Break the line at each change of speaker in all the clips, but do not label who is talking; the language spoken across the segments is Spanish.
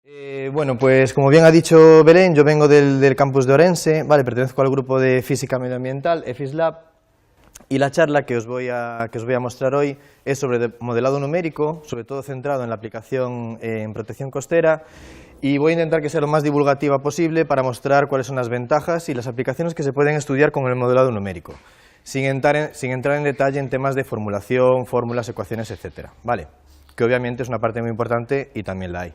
Bueno, pues como bien ha dicho Belén, yo vengo del campus de Orense, vale, pertenezco al grupo de Física Medioambiental, EFISLab, y la charla que os voy a mostrar hoy es sobre modelado numérico, sobre todo centrado en la aplicación en protección costera, y voy a intentar que sea lo más divulgativa posible para mostrar cuáles son las ventajas y las aplicaciones que se pueden estudiar con el modelado numérico, sin entrar en detalle en temas de formulación, fórmulas, ecuaciones, etcétera, ¿vale? Que obviamente es una parte muy importante y también la hay.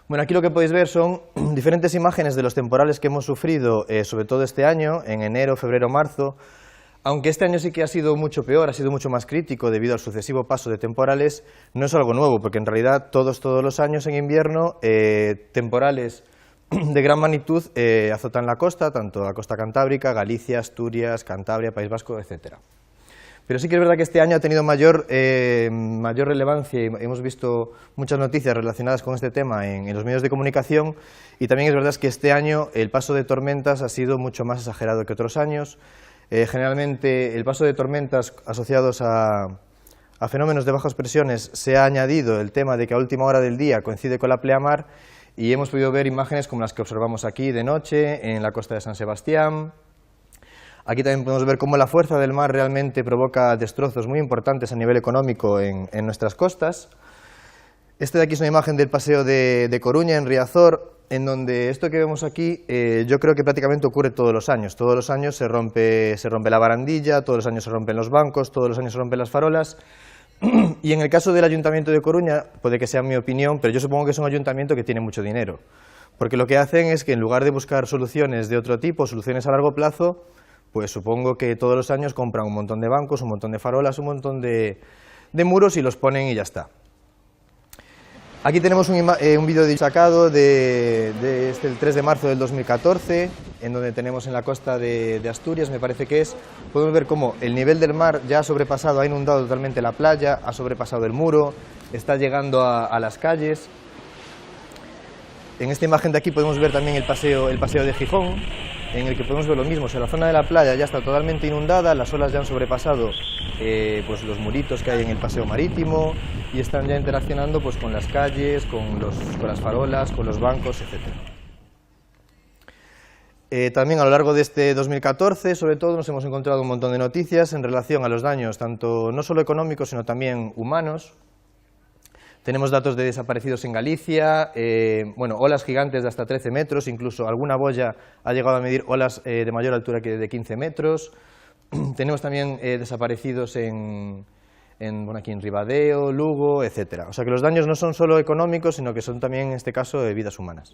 Bueno, aquí lo que podéis ver son diferentes imágenes de los temporales que hemos sufrido, sobre todo este año, en enero, febrero, marzo, aunque este año sí que ha sido mucho peor, ha sido mucho más crítico debido al sucesivo paso de temporales. No es algo nuevo, porque en realidad todos los años en invierno temporales de gran magnitud azotan la costa, tanto la costa cantábrica, Galicia, Asturias, Cantabria, País Vasco, etcétera. Pero sí que es verdad que este año ha tenido mayor relevancia y hemos visto muchas noticias relacionadas con este tema en los medios de comunicación, y también es verdad que este año el paso de tormentas ha sido mucho más exagerado que otros años. Generalmente el paso de tormentas asociados a fenómenos de bajas presiones se ha añadido el tema de que a última hora del día coincide con la pleamar, y hemos podido ver imágenes como las que observamos aquí de noche en la costa de San Sebastián. Aquí también podemos ver cómo la fuerza del mar realmente provoca destrozos muy importantes a nivel económico en nuestras costas. Este de aquí es una imagen del paseo de Coruña, en Riazor, en donde esto que vemos aquí yo creo que prácticamente ocurre todos los años. Todos los años se rompe la barandilla, todos los años se rompen los bancos, todos los años se rompen las farolas. Y en el caso del Ayuntamiento de Coruña, puede que sea mi opinión, pero yo supongo que es un ayuntamiento que tiene mucho dinero. Porque lo que hacen es que en lugar de buscar soluciones de otro tipo, soluciones a largo plazo, pues supongo que todos los años compran un montón de bancos, un montón de farolas, un montón de muros y los ponen y ya está. Aquí tenemos un vídeo sacado del 3 de marzo del 2014, en donde tenemos en la costa de Asturias, me parece que es, podemos ver cómo el nivel del mar ya ha sobrepasado, ha inundado totalmente la playa, ha sobrepasado el muro, está llegando a las calles. En esta imagen de aquí podemos ver también el paseo de Gijón, en el que podemos ver lo mismo, o sea, la zona de la playa ya está totalmente inundada, las olas ya han sobrepasado pues los muritos que hay en el paseo marítimo y están ya interaccionando pues con las calles, con las farolas, con los bancos, etc. También a lo largo de este 2014, sobre todo, nos hemos encontrado un montón de noticias en relación a los daños, tanto no solo económicos, sino también humanos. Tenemos datos de desaparecidos en Galicia, olas gigantes de hasta 13 metros, incluso alguna boya ha llegado a medir olas de mayor altura que de 15 metros. Tenemos también desaparecidos aquí en Ribadeo, Lugo, etc. O sea que los daños no son solo económicos, sino que son también, en este caso, de vidas humanas.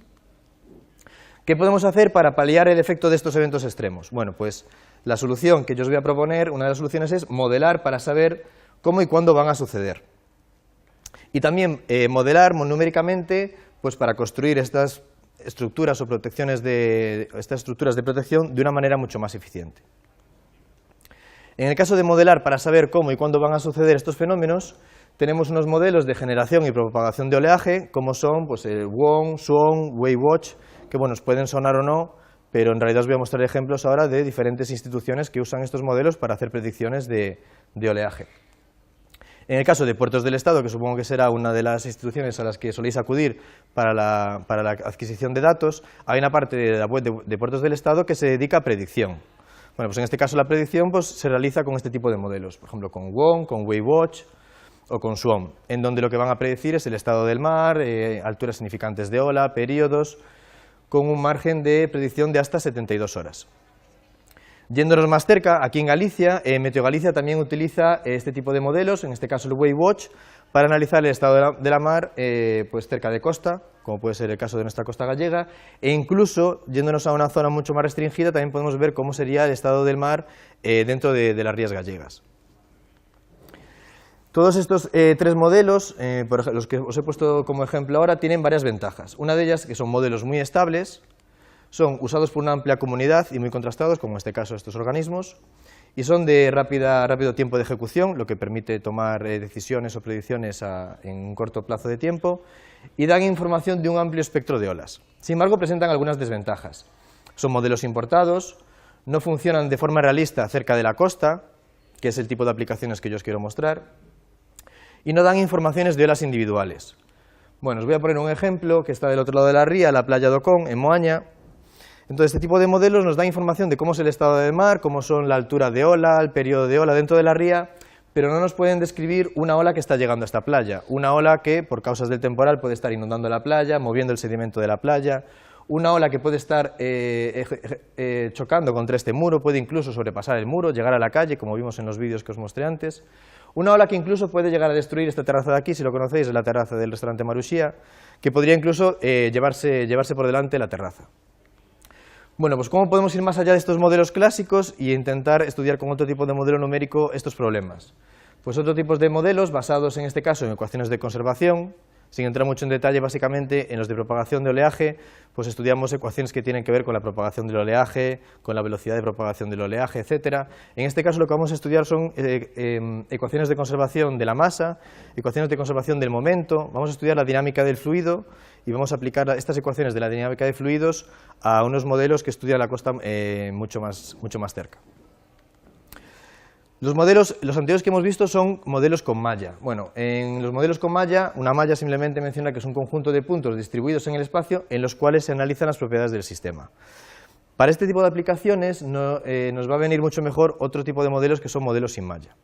¿Qué podemos hacer para paliar el efecto de estos eventos extremos? Bueno, pues la solución que yo os voy a proponer, una de las soluciones es modelar para saber cómo y cuándo van a suceder. Y también modelar numéricamente pues para construir estas estructuras o estas estructuras de protección de una manera mucho más eficiente. En el caso de modelar para saber cómo y cuándo van a suceder estos fenómenos, tenemos unos modelos de generación y propagación de oleaje, como son pues, el WON, SWON, WaveWatch, que bueno, os pueden sonar o no, pero en realidad os voy a mostrar ejemplos ahora de diferentes instituciones que usan estos modelos para hacer predicciones de oleaje. En el caso de Puertos del Estado, que supongo que será una de las instituciones a las que soléis acudir para la adquisición de datos, hay una parte de la web de Puertos del Estado que se dedica a predicción. Bueno, pues en este caso la predicción pues, se realiza con este tipo de modelos, por ejemplo con WON, con WaveWatch o con SWON, en donde lo que van a predecir es el estado del mar, alturas significantes de ola, periodos, con un margen de predicción de hasta 72 horas. Yéndonos más cerca, aquí en Galicia, Meteogalicia también utiliza este tipo de modelos, en este caso el WaveWatch, para analizar el estado de la mar pues cerca de costa, como puede ser el caso de nuestra costa gallega, e incluso, yéndonos a una zona mucho más restringida, también podemos ver cómo sería el estado del mar dentro de las rías gallegas. Todos estos tres modelos, por ejemplo, los que os he puesto como ejemplo ahora, tienen varias ventajas. Una de ellas, que son modelos muy estables, son usados por una amplia comunidad y muy contrastados, como en este caso estos organismos, y son de rápido tiempo de ejecución, lo que permite tomar decisiones o predicciones en un corto plazo de tiempo, y dan información de un amplio espectro de olas. Sin embargo, presentan algunas desventajas. Son modelos importados, no funcionan de forma realista cerca de la costa, que es el tipo de aplicaciones que yo os quiero mostrar, y no dan informaciones de olas individuales. Bueno, os voy a poner un ejemplo que está del otro lado de la ría, la playa de Ocón, en Moaña. Entonces, este tipo de modelos nos da información de cómo es el estado del mar, cómo son la altura de ola, el periodo de ola dentro de la ría, pero no nos pueden describir una ola que está llegando a esta playa, una ola que, por causas del temporal, puede estar inundando la playa, moviendo el sedimento de la playa, una ola que puede estar chocando contra este muro, puede incluso sobrepasar el muro, llegar a la calle, como vimos en los vídeos que os mostré antes. Una ola que incluso puede llegar a destruir esta terraza de aquí, si lo conocéis, es la terraza del restaurante Marushia, que podría incluso llevarse por delante la terraza. Bueno, pues ¿cómo podemos ir más allá de estos modelos clásicos e intentar estudiar con otro tipo de modelo numérico estos problemas? Pues otro tipo de modelos basados en este caso en ecuaciones de conservación. Sin entrar mucho en detalle, básicamente, en los de propagación de oleaje, pues estudiamos ecuaciones que tienen que ver con la propagación del oleaje, con la velocidad de propagación del oleaje, etc. En este caso lo que vamos a estudiar son ecuaciones de conservación de la masa, ecuaciones de conservación del momento, vamos a estudiar la dinámica del fluido y vamos a aplicar estas ecuaciones de la dinámica de fluidos a unos modelos que estudian la costa mucho más cerca. Los anteriores que hemos visto son modelos con malla. Bueno, en los modelos con malla, una malla simplemente menciona que es un conjunto de puntos distribuidos en el espacio en los cuales se analizan las propiedades del sistema. Para este tipo de aplicaciones nos va a venir mucho mejor otro tipo de modelos que son modelos sin malla.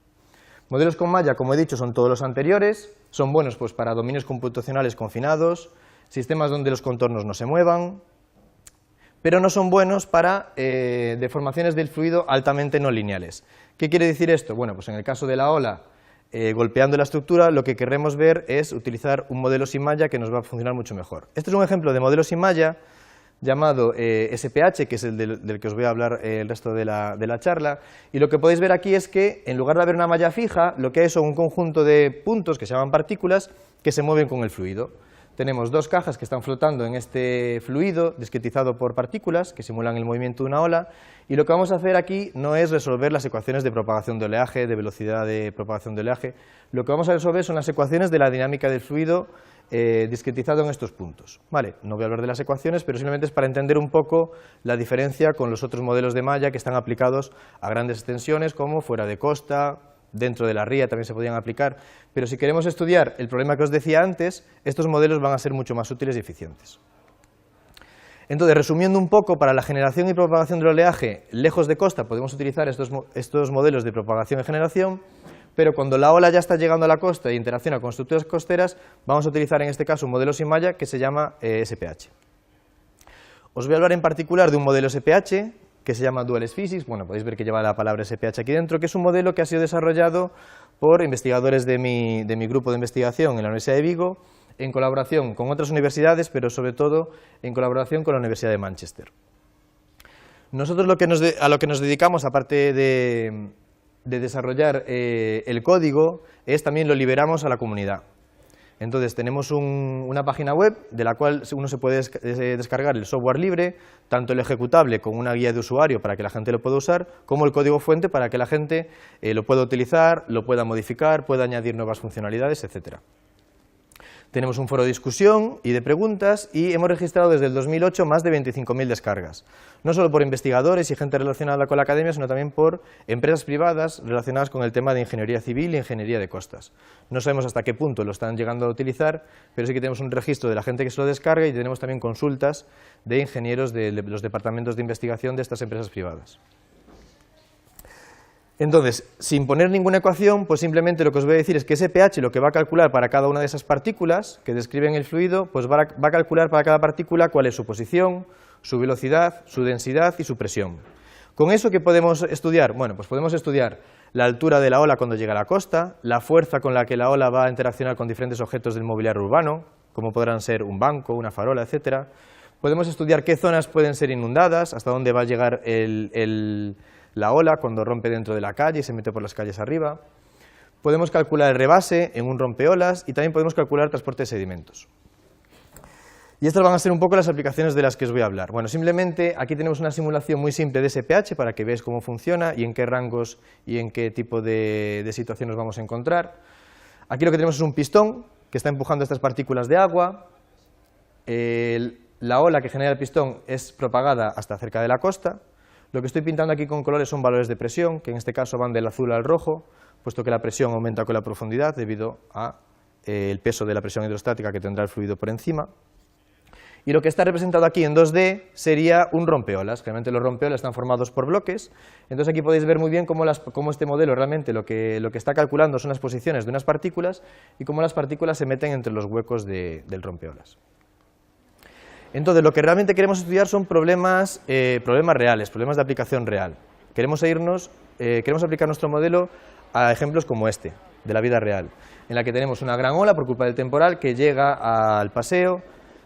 Modelos con malla, como he dicho, son todos los anteriores, son buenos pues, para dominios computacionales confinados, sistemas donde los contornos no se muevan, pero no son buenos para deformaciones del fluido altamente no lineales. ¿Qué quiere decir esto? Bueno, pues en el caso de la ola golpeando la estructura, lo que queremos ver es utilizar un modelo sin malla que nos va a funcionar mucho mejor. Este es un ejemplo de modelo sin malla llamado SPH, que es el del que os voy a hablar el resto de la charla, y lo que podéis ver aquí es que en lugar de haber una malla fija, lo que hay son un conjunto de puntos que se llaman partículas que se mueven con el fluido. Tenemos dos cajas que están flotando en este fluido discretizado por partículas que simulan el movimiento de una ola, y lo que vamos a hacer aquí no es resolver las ecuaciones de propagación de oleaje, de velocidad de propagación de oleaje, lo que vamos a resolver son las ecuaciones de la dinámica del fluido discretizado en estos puntos. Vale, no voy a hablar de las ecuaciones, pero simplemente es para entender un poco la diferencia con los otros modelos de malla que están aplicados a grandes extensiones como fuera de costa, dentro de la ría también se podían aplicar, pero si queremos estudiar el problema que os decía antes, estos modelos van a ser mucho más útiles y eficientes. Entonces, resumiendo un poco, para la generación y propagación del oleaje lejos de costa podemos utilizar estos modelos de propagación y generación, pero cuando la ola ya está llegando a la costa e interacciona con estructuras costeras, vamos a utilizar en este caso un modelo sin malla que se llama SPH. Os voy a hablar en particular de un modelo SPH, que se llama Dual Physics. Bueno, podéis ver que lleva la palabra SPH aquí dentro, que es un modelo que ha sido desarrollado por investigadores de mi grupo de investigación en la Universidad de Vigo, en colaboración con otras universidades, pero sobre todo en colaboración con la Universidad de Manchester. Nosotros a lo que nos dedicamos, aparte de desarrollar el código, es también lo liberamos a la comunidad. Entonces tenemos una página web de la cual uno se puede descargar el software libre, tanto el ejecutable con una guía de usuario para que la gente lo pueda usar, como el código fuente para que la gente lo pueda utilizar, lo pueda modificar, pueda añadir nuevas funcionalidades, etc. Tenemos un foro de discusión y de preguntas y hemos registrado desde el 2008 más de 25.000 descargas, no solo por investigadores y gente relacionada con la academia, sino también por empresas privadas relacionadas con el tema de ingeniería civil y ingeniería de costas. No sabemos hasta qué punto lo están llegando a utilizar, pero sí que tenemos un registro de la gente que se lo descarga y tenemos también consultas de ingenieros de los departamentos de investigación de estas empresas privadas. Entonces, sin poner ninguna ecuación, pues simplemente lo que os voy a decir es que SPH lo que va a calcular para cada una de esas partículas que describen el fluido, pues va a calcular para cada partícula cuál es su posición, su velocidad, su densidad y su presión. ¿Con eso qué podemos estudiar? Bueno, pues podemos estudiar la altura de la ola cuando llega a la costa, la fuerza con la que la ola va a interaccionar con diferentes objetos del mobiliario urbano, como podrán ser un banco, una farola, etc. Podemos estudiar qué zonas pueden ser inundadas, hasta dónde va a llegar la ola cuando rompe dentro de la calle y se mete por las calles arriba. Podemos calcular el rebase en un rompeolas y también podemos calcular el transporte de sedimentos. Y estas van a ser un poco las aplicaciones de las que os voy a hablar. Bueno, simplemente aquí tenemos una simulación muy simple de SPH para que veáis cómo funciona y en qué rangos y en qué tipo de situación nos vamos a encontrar. Aquí lo que tenemos es un pistón que está empujando estas partículas de agua. La ola que genera el pistón es propagada hasta cerca de la costa. Lo que estoy pintando aquí con colores son valores de presión, que en este caso van del azul al rojo, puesto que la presión aumenta con la profundidad debido a el peso de la presión hidrostática que tendrá el fluido por encima. Y lo que está representado aquí en 2D sería un rompeolas. Realmente los rompeolas están formados por bloques. Entonces aquí podéis ver muy bien cómo este modelo realmente lo que está calculando son las posiciones de unas partículas y cómo las partículas se meten entre los huecos del rompeolas. Entonces lo que realmente queremos estudiar son problemas reales, problemas de aplicación real. Queremos aplicar nuestro modelo a ejemplos como este, de la vida real, en la que tenemos una gran ola por culpa del temporal que llega al paseo,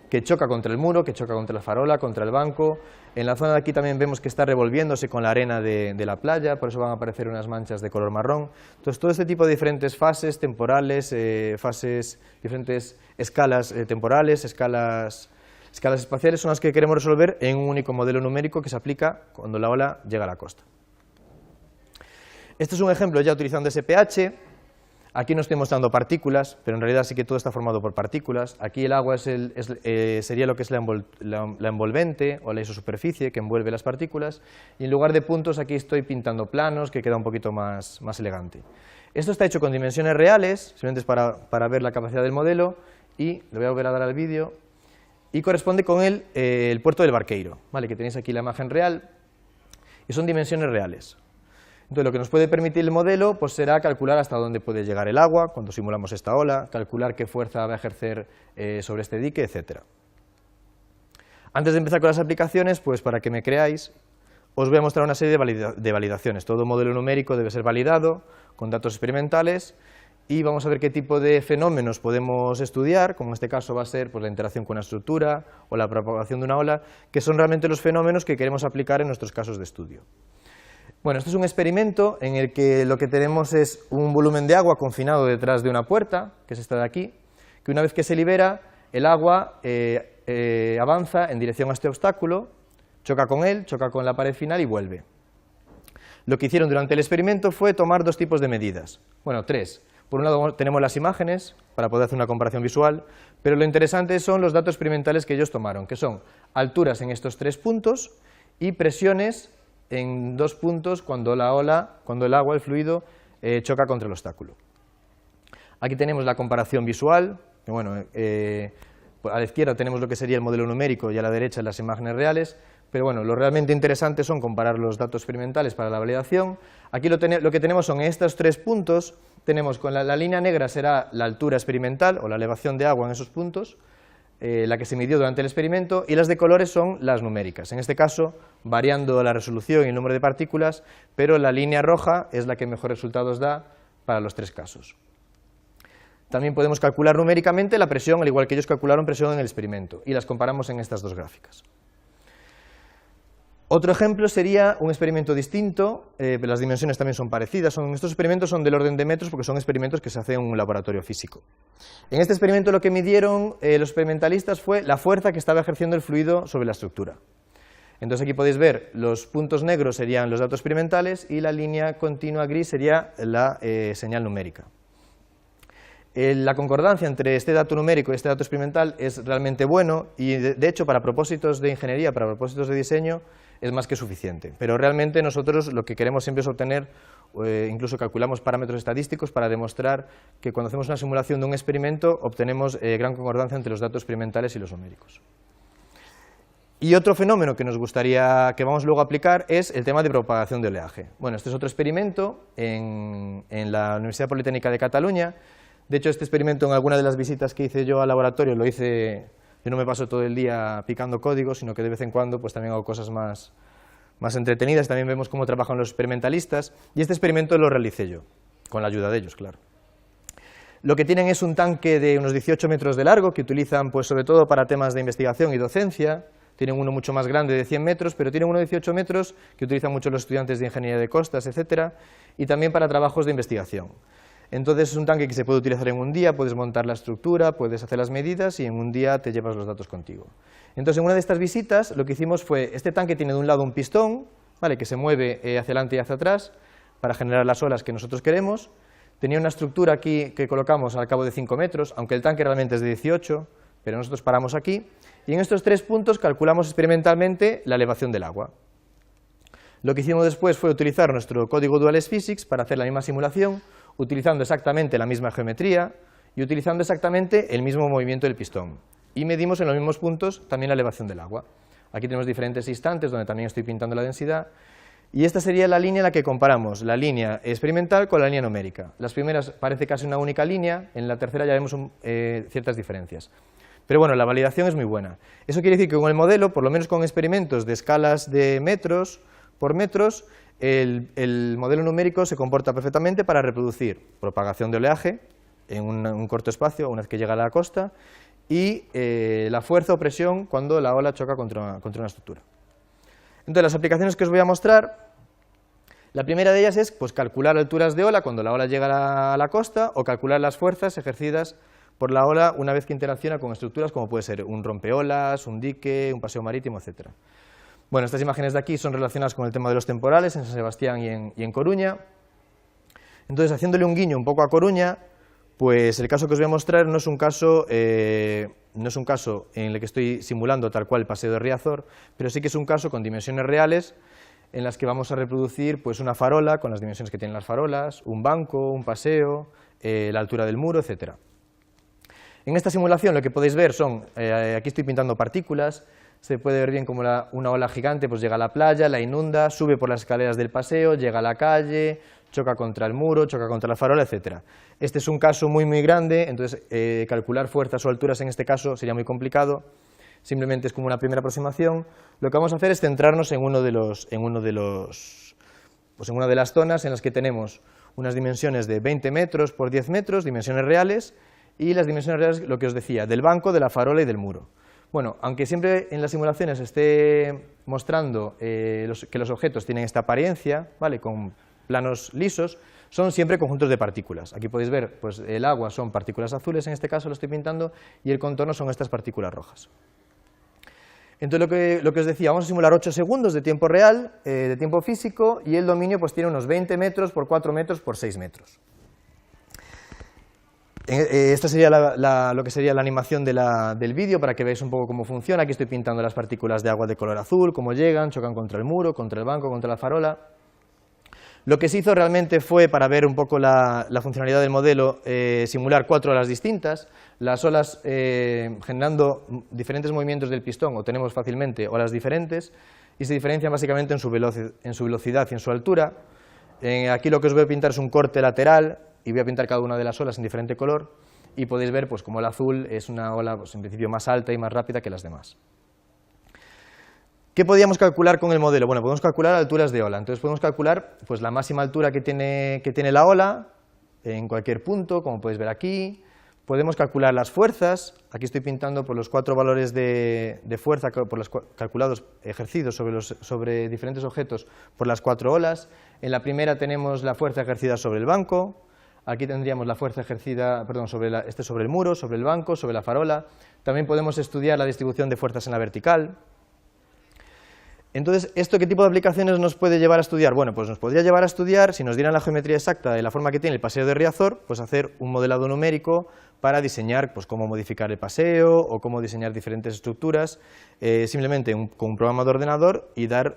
que choca contra el muro, que choca contra la farola, contra el banco. En la zona de aquí también vemos que está revolviéndose con la arena de la playa, por eso van a aparecer unas manchas de color marrón. Entonces todo este tipo de diferentes fases temporales, diferentes escalas temporales, escalas espaciales son las que queremos resolver en un único modelo numérico que se aplica cuando la ola llega a la costa. Este es un ejemplo ya utilizando SPH. Aquí no estoy mostrando partículas, pero en realidad sí que todo está formado por partículas. Aquí el agua sería lo que es la envolvente o la isosuperficie que envuelve las partículas, y en lugar de puntos aquí estoy pintando planos, que queda un poquito más elegante. Esto está hecho con dimensiones reales, simplemente es para ver la capacidad del modelo, y le voy a volver a dar al vídeo, y corresponde con el puerto del Barqueiro, ¿vale? Que tenéis aquí la imagen real, y son dimensiones reales. Entonces lo que nos puede permitir el modelo pues será calcular hasta dónde puede llegar el agua cuando simulamos esta ola, calcular qué fuerza va a ejercer sobre este dique, etc. Antes de empezar con las aplicaciones, pues para que me creáis, os voy a mostrar una serie de validaciones. Todo modelo numérico debe ser validado con datos experimentales y vamos a ver qué tipo de fenómenos podemos estudiar, como en este caso va a ser pues, la interacción con una estructura o la propagación de una ola, que son realmente los fenómenos que queremos aplicar en nuestros casos de estudio. Bueno, este es un experimento en el que lo que tenemos es un volumen de agua confinado detrás de una puerta, que es esta de aquí, que una vez que se libera, el agua avanza en dirección a este obstáculo, choca con él, choca con la pared final y vuelve. Lo que hicieron durante el experimento fue tomar dos tipos de medidas, bueno, tres. Por un lado tenemos las imágenes para poder hacer una comparación visual, pero lo interesante son los datos experimentales que ellos tomaron, que son alturas en estos tres puntos y presiones en dos puntos cuando el agua, el fluido, choca contra el obstáculo. Aquí tenemos la comparación visual, que bueno, a la izquierda tenemos lo que sería el modelo numérico y a la derecha las imágenes reales, pero bueno, lo realmente interesante son comparar los datos experimentales para la validación. Aquí lo que tenemos son estos tres puntos, tenemos con la línea negra será la altura experimental o la elevación de agua en esos puntos, la que se midió durante el experimento, y las de colores son las numéricas, en este caso variando la resolución y el número de partículas, pero la línea roja es la que mejor resultados da para los tres casos. También podemos calcular numéricamente la presión, al igual que ellos calcularon presión en el experimento, y las comparamos en estas dos gráficas. Otro ejemplo sería un experimento distinto, pero las dimensiones también son parecidas. Estos experimentos son del orden de metros porque son experimentos que se hacen en un laboratorio físico. En este experimento lo que midieron los experimentalistas fue la fuerza que estaba ejerciendo el fluido sobre la estructura. Entonces aquí podéis ver, los puntos negros serían los datos experimentales y la línea continua gris sería la señal numérica. La concordancia entre este dato numérico y este dato experimental es realmente bueno y de hecho para propósitos de ingeniería, para propósitos de diseño, es más que suficiente, pero realmente nosotros lo que queremos siempre es obtener, incluso calculamos parámetros estadísticos para demostrar que cuando hacemos una simulación de un experimento obtenemos gran concordancia entre los datos experimentales y los numéricos. Y otro fenómeno que nos gustaría, que vamos luego a aplicar, es el tema de propagación de oleaje. Bueno, este es otro experimento en la Universidad Politécnica de Cataluña. De hecho, este experimento en alguna de las visitas que hice yo al laboratorio lo hice. Yo no me paso todo el día picando código, sino que de vez en cuando pues también hago cosas más entretenidas, también vemos cómo trabajan los experimentalistas, y este experimento lo realicé yo, con la ayuda de ellos, claro. Lo que tienen es un tanque de unos 18 metros de largo, que utilizan pues sobre todo para temas de investigación y docencia. Tienen uno mucho más grande de 100 metros, pero tienen uno de 18 metros que utilizan mucho los estudiantes de ingeniería de costas, etcétera, y también para trabajos de investigación. Entonces es un tanque que se puede utilizar en un día, puedes montar la estructura, puedes hacer las medidas y en un día te llevas los datos contigo. Entonces en una de estas visitas lo que hicimos fue, este tanque tiene de un lado un pistón, ¿vale?, que se mueve hacia adelante y hacia atrás para generar las olas que nosotros queremos. Tenía una estructura aquí que colocamos al cabo de 5 metros, aunque el tanque realmente es de 18, pero nosotros paramos aquí, y en estos tres puntos calculamos experimentalmente la elevación del agua. Lo que hicimos después fue utilizar nuestro código Dual Physics para hacer la misma simulación, utilizando exactamente la misma geometría, y utilizando exactamente el mismo movimiento del pistón. Y medimos en los mismos puntos también la elevación del agua. Aquí tenemos diferentes instantes donde también estoy pintando la densidad. Y esta sería la línea en la que comparamos la línea experimental con la línea numérica. Las primeras parece casi una única línea, en la tercera ya vemos ciertas diferencias. Pero bueno, la validación es muy buena. Eso quiere decir que con el modelo, por lo menos con experimentos de escalas de metros por metros, el modelo numérico se comporta perfectamente para reproducir propagación de oleaje en un corto espacio, una vez que llega a la costa, y la fuerza o presión cuando la ola choca contra una estructura. Entonces, las aplicaciones que os voy a mostrar, la primera de ellas es pues, calcular alturas de ola cuando la ola llega a la costa, o calcular las fuerzas ejercidas por la ola una vez que interacciona con estructuras como puede ser un rompeolas, un dique, un paseo marítimo, etc. Bueno, estas imágenes de aquí son relacionadas con el tema de los temporales en San Sebastián y en Coruña. Entonces, haciéndole un guiño un poco a Coruña, pues el caso que os voy a mostrar no es un caso en el que estoy simulando tal cual el paseo de Riazor, pero sí que es un caso con dimensiones reales en las que vamos a reproducir pues, una farola con las dimensiones que tienen las farolas, un banco, un paseo, la altura del muro, etc. En esta simulación lo que podéis ver son, aquí estoy pintando partículas, se puede ver bien como una ola gigante pues llega a la playa, la inunda, sube por las escaleras del paseo, llega a la calle, choca contra el muro, choca contra la farola, etc. Este es un caso muy grande, entonces calcular fuerzas o alturas en este caso sería muy complicado, simplemente es como una primera aproximación. Lo que vamos a hacer es centrarnos en una de las zonas en las que tenemos unas dimensiones de 20 metros por 10 metros, dimensiones reales, y las dimensiones reales, lo que os decía, del banco, de la farola y del muro. Bueno, aunque siempre en las simulaciones esté mostrando que los objetos tienen esta apariencia, ¿vale?, con planos lisos, son siempre conjuntos de partículas. Aquí podéis ver, pues el agua son partículas azules, en este caso lo estoy pintando, y el contorno son estas partículas rojas. Entonces lo que os decía, vamos a simular 8 segundos de tiempo real, de tiempo físico, y el dominio pues tiene unos 20 metros por 4 metros por 6 metros. Esta sería lo que sería la animación del vídeo para que veáis un poco cómo funciona. Aquí estoy pintando las partículas de agua de color azul, cómo llegan, chocan contra el muro, contra el banco, contra la farola. Lo que se hizo realmente fue, para ver un poco la funcionalidad del modelo, simular 4 olas distintas. Las olas generando diferentes movimientos del pistón, obtenemos fácilmente olas diferentes, y se diferencian básicamente en su velocidad y en su altura. Aquí lo que os voy a pintar es un corte lateral, y voy a pintar cada una de las olas en diferente color, y podéis ver pues, como el azul es una ola pues, en principio más alta y más rápida que las demás. ¿Qué podíamos calcular con el modelo? Bueno, podemos calcular alturas de ola, entonces podemos calcular pues, la máxima altura que tiene la ola en cualquier punto, como podéis ver aquí. Podemos calcular las fuerzas, aquí estoy pintando por los 4 valores de fuerza calculados, ejercidos sobre diferentes objetos por las 4 olas. En la primera tenemos la fuerza ejercida sobre el banco, aquí tendríamos la fuerza ejercida, sobre el muro, sobre el banco, sobre la farola. También podemos estudiar la distribución de fuerzas en la vertical. Entonces, ¿esto qué tipo de aplicaciones nos puede llevar a estudiar? Bueno, pues nos podría llevar a estudiar, si nos dieran la geometría exacta de la forma que tiene el paseo de Riazor, pues hacer un modelado numérico para diseñar pues, cómo modificar el paseo o cómo diseñar diferentes estructuras, simplemente con un programa de ordenador y dar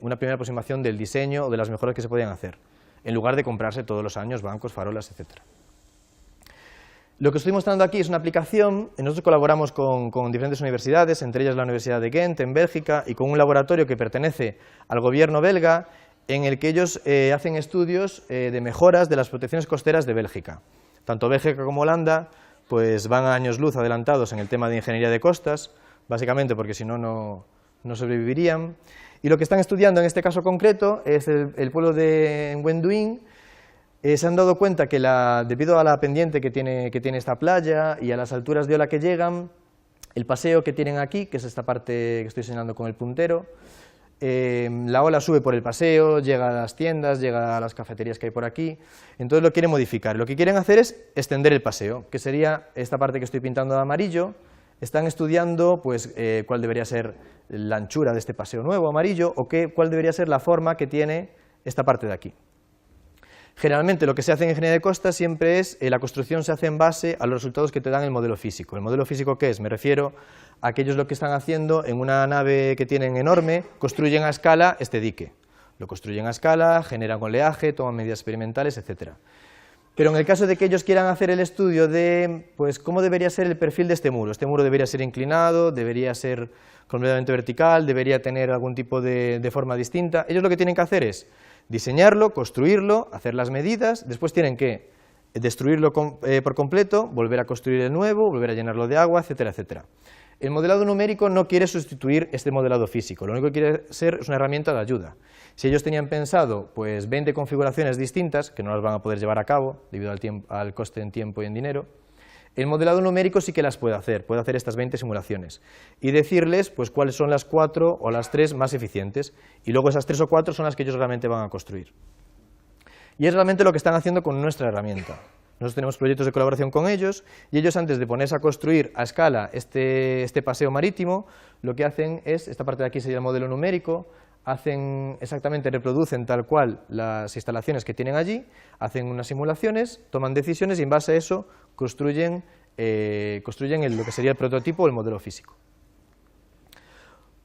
una primera aproximación del diseño o de las mejoras que se podían hacer, en lugar de comprarse todos los años bancos, farolas, etc. Lo que estoy mostrando aquí es una aplicación. Nosotros colaboramos con diferentes universidades, entre ellas la Universidad de Ghent, en Bélgica, y con un laboratorio que pertenece al gobierno belga, en el que ellos hacen estudios de mejoras de las protecciones costeras de Bélgica. Tanto Bélgica como Holanda pues van a años luz adelantados en el tema de ingeniería de costas, básicamente porque si no, no sobrevivirían. Y lo que están estudiando en este caso concreto es el pueblo de Wenduin. Se han dado cuenta que debido a la pendiente que tiene esta playa y a las alturas de ola que llegan, el paseo que tienen aquí, que es esta parte que estoy señalando con el puntero, la ola sube por el paseo, llega a las tiendas, llega a las cafeterías que hay por aquí, entonces lo quieren modificar. Lo que quieren hacer es extender el paseo, que sería esta parte que estoy pintando de amarillo. Están estudiando pues, cuál debería ser la anchura de este paseo nuevo amarillo o cuál debería ser la forma que tiene esta parte de aquí. Generalmente lo que se hace en ingeniería de costas siempre es, la construcción se hace en base a los resultados que te dan el modelo físico. ¿El modelo físico qué es? Me refiero a que ellos lo que están haciendo en una nave que tienen enorme, construyen a escala este dique. Lo construyen a escala, generan oleaje, toman medidas experimentales, etc. Pero en el caso de que ellos quieran hacer el estudio de pues, cómo debería ser el perfil de este muro debería ser inclinado, debería ser completamente vertical, debería tener algún tipo de forma distinta, ellos lo que tienen que hacer es diseñarlo, construirlo, hacer las medidas, después tienen que destruirlo por completo, volver a construir el nuevo, volver a llenarlo de agua, etcétera, etcétera. El modelado numérico no quiere sustituir este modelado físico, lo único que quiere ser es una herramienta de ayuda. Si ellos tenían pensado pues 20 configuraciones distintas, que no las van a poder llevar a cabo debido al coste en tiempo y en dinero, el modelado numérico sí que las puede hacer estas 20 simulaciones y decirles pues cuáles son las 4 o las 3 más eficientes y luego esas 3 o 4 son las que ellos realmente van a construir. Y es realmente lo que están haciendo con nuestra herramienta. Nosotros tenemos proyectos de colaboración con ellos y ellos antes de ponerse a construir a escala este paseo marítimo, lo que hacen es, esta parte de aquí sería el modelo numérico, reproducen tal cual las instalaciones que tienen allí, hacen unas simulaciones, toman decisiones y en base a eso construyen lo que sería el prototipo o el modelo físico.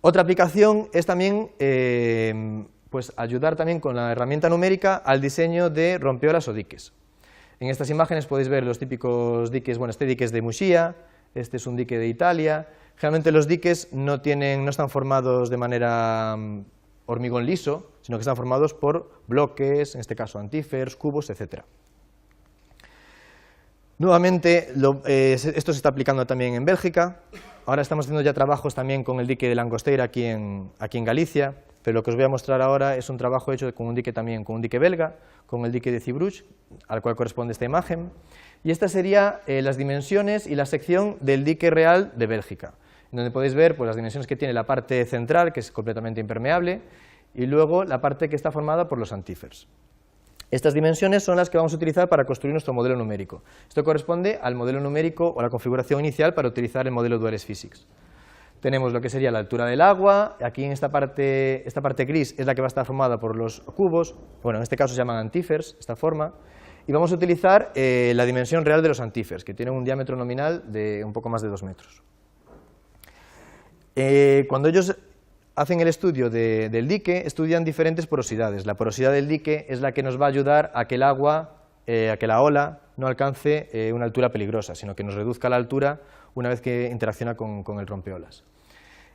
Otra aplicación es también pues ayudar también con la herramienta numérica al diseño de rompeolas o diques. En estas imágenes podéis ver los típicos diques, bueno, este dique es de Muxía, este es un dique de Italia. Generalmente los diques no están formados de manera hormigón liso, sino que están formados por bloques, en este caso antífers, cubos, etc. Nuevamente, esto se está aplicando también en Bélgica. Ahora estamos haciendo ya trabajos también con el dique de Langosteira aquí en Galicia, pero lo que os voy a mostrar ahora es un trabajo hecho con un dique belga, con el dique de Zeebrugge, al cual corresponde esta imagen. Y estas serían las dimensiones y la sección del dique real de Bélgica, donde podéis ver pues, las dimensiones que tiene la parte central, que es completamente impermeable, y luego la parte que está formada por los antífers. Estas dimensiones son las que vamos a utilizar para construir nuestro modelo numérico. Esto corresponde al modelo numérico o la configuración inicial para utilizar el modelo Dualis Physics. Tenemos lo que sería la altura del agua, aquí en esta parte gris es la que va a estar formada por los cubos, bueno, en este caso se llaman antífers, esta forma, y vamos a utilizar la dimensión real de los antífers, que tienen un diámetro nominal de un poco más de 2 metros. Cuando ellos hacen el estudio del dique, estudian diferentes porosidades. La porosidad del dique es la que nos va a ayudar a que el agua, a que la ola no alcance una altura peligrosa, sino que nos reduzca la altura una vez que interacciona con el rompeolas.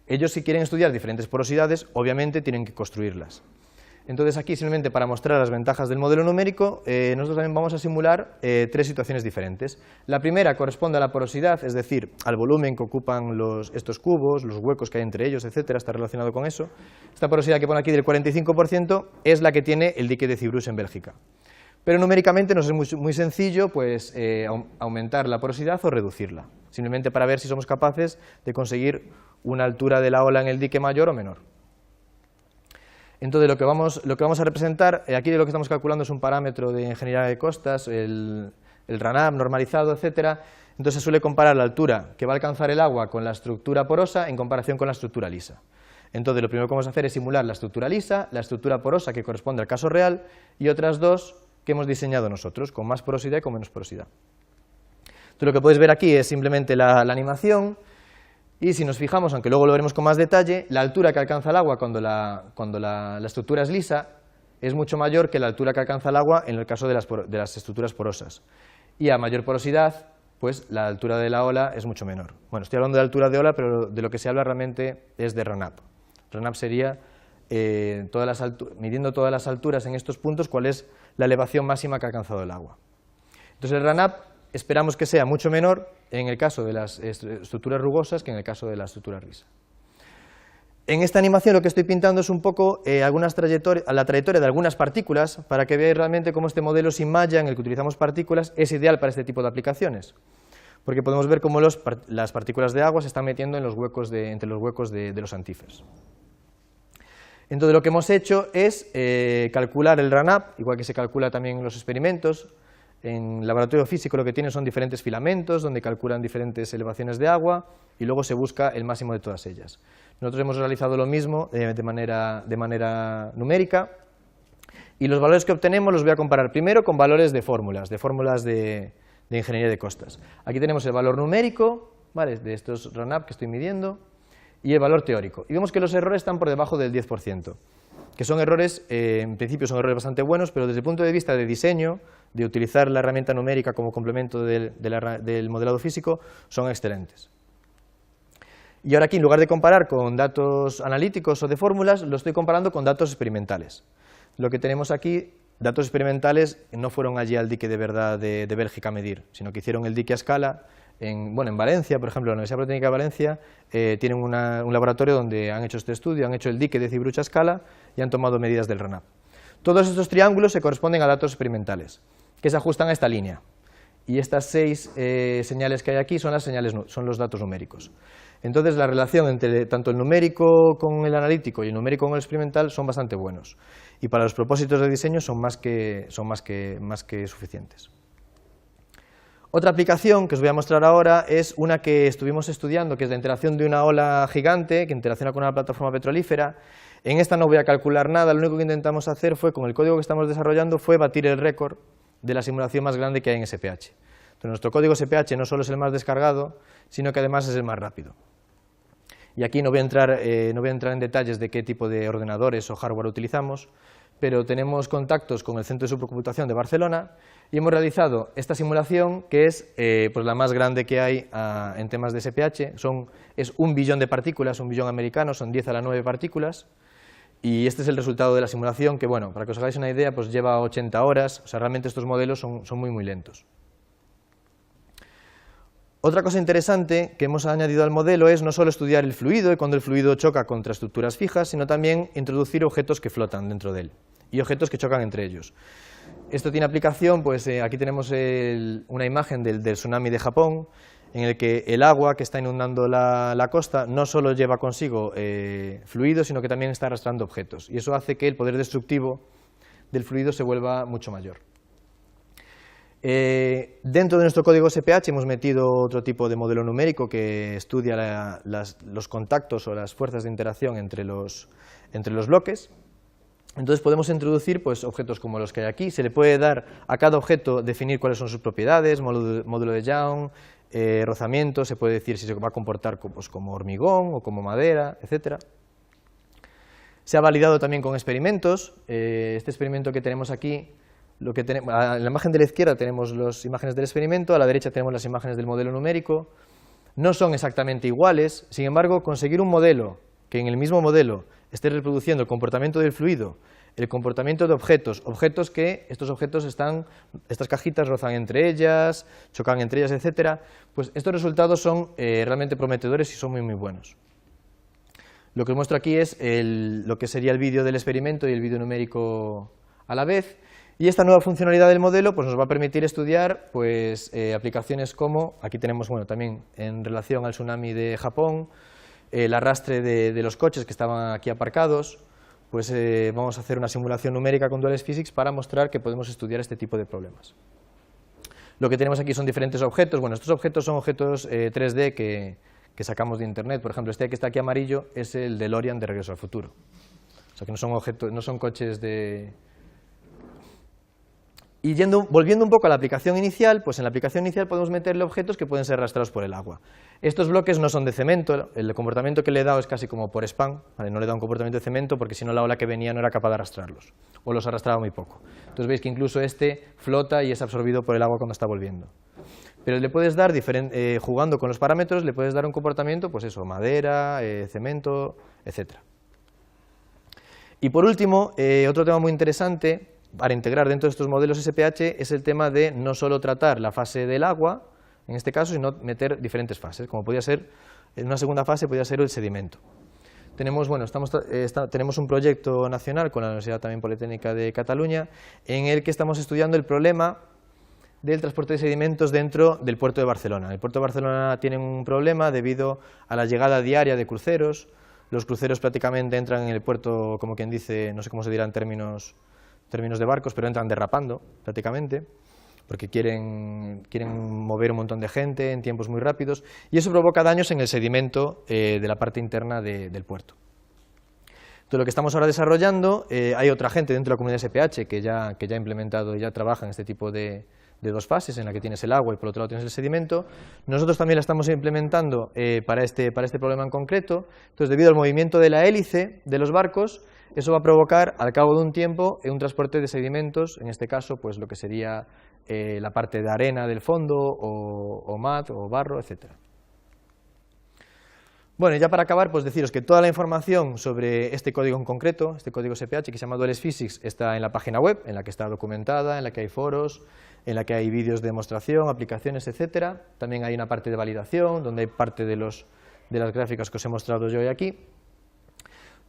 Ellos, si quieren estudiar diferentes porosidades, obviamente tienen que construirlas. Entonces aquí, simplemente para mostrar las ventajas del modelo numérico, nosotros también vamos a simular 3 situaciones diferentes. La primera corresponde a la porosidad, es decir, al volumen que ocupan estos cubos, los huecos que hay entre ellos, etcétera, está relacionado con eso. Esta porosidad que pone aquí del 45% es la que tiene el dique de Zeebrugge en Bélgica. Pero numéricamente nos es muy sencillo pues, aumentar la porosidad o reducirla, simplemente para ver si somos capaces de conseguir una altura de la ola en el dique mayor o menor. Entonces lo que vamos a representar, aquí lo que estamos calculando es un parámetro de ingeniería de costas, el RANAP normalizado, etcétera. Entonces se suele comparar la altura que va a alcanzar el agua con la estructura porosa en comparación con la estructura lisa. Entonces lo primero que vamos a hacer es simular la estructura lisa, la estructura porosa que corresponde al caso real y otras dos que hemos diseñado nosotros, con más porosidad y con menos porosidad. Entonces lo que podéis ver aquí es simplemente la animación. Y si nos fijamos, aunque luego lo veremos con más detalle, la altura que alcanza el agua cuando la estructura es lisa es mucho mayor que la altura que alcanza el agua en el caso de las estructuras porosas. Y a mayor porosidad, pues la altura de la ola es mucho menor. Bueno, estoy hablando de altura de ola, pero de lo que se habla realmente es de RANAP. RANAP sería, midiendo todas las alturas en estos puntos, cuál es la elevación máxima que ha alcanzado el agua. Entonces el RANAP esperamos que sea mucho menor en el caso de las estructuras rugosas que en el caso de la estructura lisa. En esta animación lo que estoy pintando es un poco la trayectoria de algunas partículas para que veáis realmente cómo este modelo sin malla en el que utilizamos partículas es ideal para este tipo de aplicaciones. Porque podemos ver cómo las partículas de agua se están metiendo entre los huecos de los antífers. Entonces lo que hemos hecho es calcular el RANAP, igual que se calcula también en los experimentos. En el laboratorio físico lo que tienen son diferentes filamentos donde calculan diferentes elevaciones de agua y luego se busca el máximo de todas ellas. Nosotros hemos realizado lo mismo de manera numérica y los valores que obtenemos los voy a comparar primero con valores de fórmulas de ingeniería de costas. Aquí tenemos el valor numérico, ¿vale?, de estos RANAP que estoy midiendo y el valor teórico. Y vemos que los errores están por debajo del 10%. que son errores, en principio son errores bastante buenos, pero desde el punto de vista de diseño, de utilizar la herramienta numérica como complemento del modelado físico, son excelentes. Y ahora aquí, en lugar de comparar con datos analíticos o de fórmulas, lo estoy comparando con datos experimentales. Lo que tenemos aquí, datos experimentales, no fueron allí al dique de verdad de Bélgica a medir, sino que hicieron el dique a escala. En Valencia, por ejemplo, la Universidad Politécnica de Valencia, tienen un laboratorio donde han hecho este estudio, han hecho el dique de Cibruch a escala y han tomado medidas del RANAP. Todos estos triángulos se corresponden a datos experimentales, que se ajustan a esta línea. Y estas 6 señales que hay aquí son los datos numéricos. Entonces, la relación entre tanto el numérico con el analítico y el numérico con el experimental son bastante buenos. Y para los propósitos de diseño son más que suficientes. Otra aplicación que os voy a mostrar ahora es una que estuvimos estudiando, que es la interacción de una ola gigante que interacciona con una plataforma petrolífera. En esta no voy a calcular nada, lo único que intentamos hacer fue, con el código que estamos desarrollando, fue batir el récord de la simulación más grande que hay en SPH. Entonces, nuestro código SPH no solo es el más descargado, sino que además es el más rápido. Y aquí no voy a entrar en detalles de qué tipo de ordenadores o hardware utilizamos, pero tenemos contactos con el Centro de Supercomputación de Barcelona y hemos realizado esta simulación, que es pues la más grande que hay en temas de SPH. Es 1 billón de partículas, 1 billón americano, son 10 a la 9 partículas, y este es el resultado de la simulación, que bueno, para que os hagáis una idea, pues lleva 80 horas, o sea, realmente estos modelos son muy lentos. Otra cosa interesante que hemos añadido al modelo es no solo estudiar el fluido y cuando el fluido choca contra estructuras fijas, sino también introducir objetos que flotan dentro de él y objetos que chocan entre ellos. Esto tiene aplicación, pues aquí tenemos una imagen del tsunami de Japón, en el que el agua que está inundando la costa no solo lleva consigo fluido, sino que también está arrastrando objetos, y eso hace que el poder destructivo del fluido se vuelva mucho mayor. Dentro de nuestro código SPH hemos metido otro tipo de modelo numérico que estudia los contactos o las fuerzas de interacción entre los bloques. Entonces podemos introducir pues, objetos como los que hay aquí. Se le puede dar a cada objeto definir cuáles son sus propiedades, módulo de Young, rozamiento, se puede decir si se va a comportar pues, como hormigón o como madera, etc. Se ha validado también con experimentos. Este experimento que tenemos aquí, en la imagen de la izquierda tenemos las imágenes del experimento, a la derecha tenemos las imágenes del modelo numérico. No son exactamente iguales, sin embargo, conseguir un modelo que en el mismo modelo esté reproduciendo el comportamiento del fluido, el comportamiento de objetos que estas cajitas rozan entre ellas, chocan entre ellas, etcétera, pues estos resultados son realmente prometedores y son muy buenos. Lo que os muestro aquí es lo que sería el vídeo del experimento y el vídeo numérico a la vez. Y esta nueva funcionalidad del modelo pues, nos va a permitir estudiar pues, aplicaciones como, aquí tenemos también en relación al tsunami de Japón, el arrastre de los coches que estaban aquí aparcados, pues vamos a hacer una simulación numérica con Dual Physics para mostrar que podemos estudiar este tipo de problemas. Lo que tenemos aquí son diferentes objetos. Bueno, estos objetos son objetos 3D que sacamos de internet. Por ejemplo, este que está aquí amarillo es el DeLorean de Regreso al Futuro. O sea que no son coches de... Y volviendo un poco a la aplicación inicial, pues en la aplicación inicial podemos meterle objetos que pueden ser arrastrados por el agua. Estos bloques no son de cemento, el comportamiento que le he dado es casi como por spam, ¿vale? No le he dado un comportamiento de cemento porque si no la ola que venía no era capaz de arrastrarlos, o los arrastraba muy poco. Entonces veis que incluso este flota y es absorbido por el agua cuando está volviendo. Pero le puedes dar, jugando con los parámetros, le puedes dar un comportamiento, pues eso, madera, cemento, etc. Y por último, otro tema muy interesante para integrar dentro de estos modelos SPH es el tema de no solo tratar la fase del agua, en este caso, sino meter diferentes fases, como podría ser, en una segunda fase podría ser el sedimento. Tenemos un proyecto nacional con la Universidad también Politécnica de Cataluña, en el que estamos estudiando el problema del transporte de sedimentos dentro del puerto de Barcelona. El puerto de Barcelona tiene un problema debido a la llegada diaria de cruceros. Los cruceros prácticamente entran en el puerto, como quien dice, no sé cómo se dirá en términos de barcos, pero entran derrapando prácticamente, porque quieren mover un montón de gente en tiempos muy rápidos, y eso provoca daños en el sedimento de la parte interna del puerto. Entonces, lo que estamos ahora desarrollando, hay otra gente dentro de la comunidad SPH que ya ha implementado y ya trabaja en este tipo de de dos fases, en la que tienes el agua y por otro lado tienes el sedimento. Nosotros también la estamos implementando para este problema en concreto. Entonces, debido al movimiento de la hélice de los barcos, eso va a provocar, al cabo de un tiempo, un transporte de sedimentos, en este caso, pues lo que sería la parte de arena del fondo, o mat, o barro, etc. Bueno, y ya para acabar, pues deciros que toda la información sobre este código en concreto, este código SPH que se llama Duales Physics, está en la página web, en la que está documentada, en la que hay foros, en la que hay vídeos de demostración, aplicaciones, etcétera. También hay una parte de validación, donde hay parte de las gráficas que os he mostrado yo hoy aquí.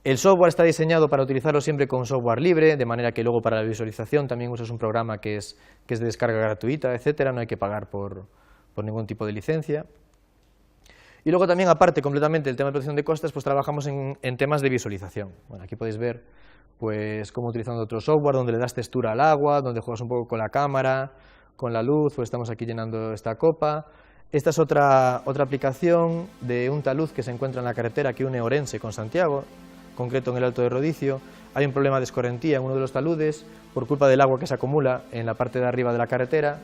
El software está diseñado para utilizarlo siempre con software libre, de manera que luego para la visualización también usas un programa que es de descarga gratuita, etcétera, no hay que pagar por ningún tipo de licencia. Y luego también, aparte completamente del tema de protección de costas, pues trabajamos en temas de visualización. Bueno, aquí podéis ver pues cómo utilizando otro software, donde le das textura al agua, donde juegas un poco con la cámara, con la luz, pues estamos aquí llenando esta copa. Esta es otra aplicación de un talud que se encuentra en la carretera que une Orense con Santiago, concreto en el Alto de Rodicio. Hay un problema de escorrentía en uno de los taludes por culpa del agua que se acumula en la parte de arriba de la carretera,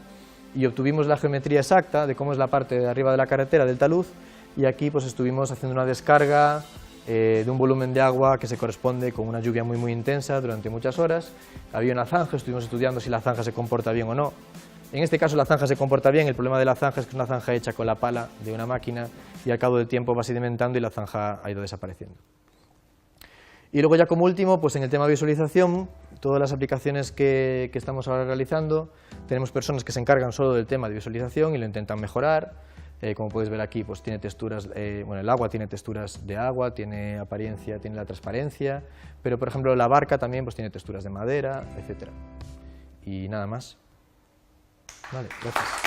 y obtuvimos la geometría exacta de cómo es la parte de arriba de la carretera del talud, y aquí pues estuvimos haciendo una descarga de un volumen de agua que se corresponde con una lluvia muy intensa durante muchas horas. Había una zanja, estuvimos estudiando si la zanja se comporta bien o no. En este caso la zanja se comporta bien. El problema de la zanja es que es una zanja hecha con la pala de una máquina y al cabo del tiempo va sedimentando y la zanja ha ido desapareciendo. Y luego ya como último, pues en el tema de visualización, todas las aplicaciones que estamos ahora realizando, tenemos personas que se encargan solo del tema de visualización y lo intentan mejorar. Como podéis ver aquí, pues tiene texturas, bueno, el agua tiene texturas de agua, tiene apariencia, tiene la transparencia, pero por ejemplo la barca también pues tiene texturas de madera, etc. Y nada más. Vale, gracias.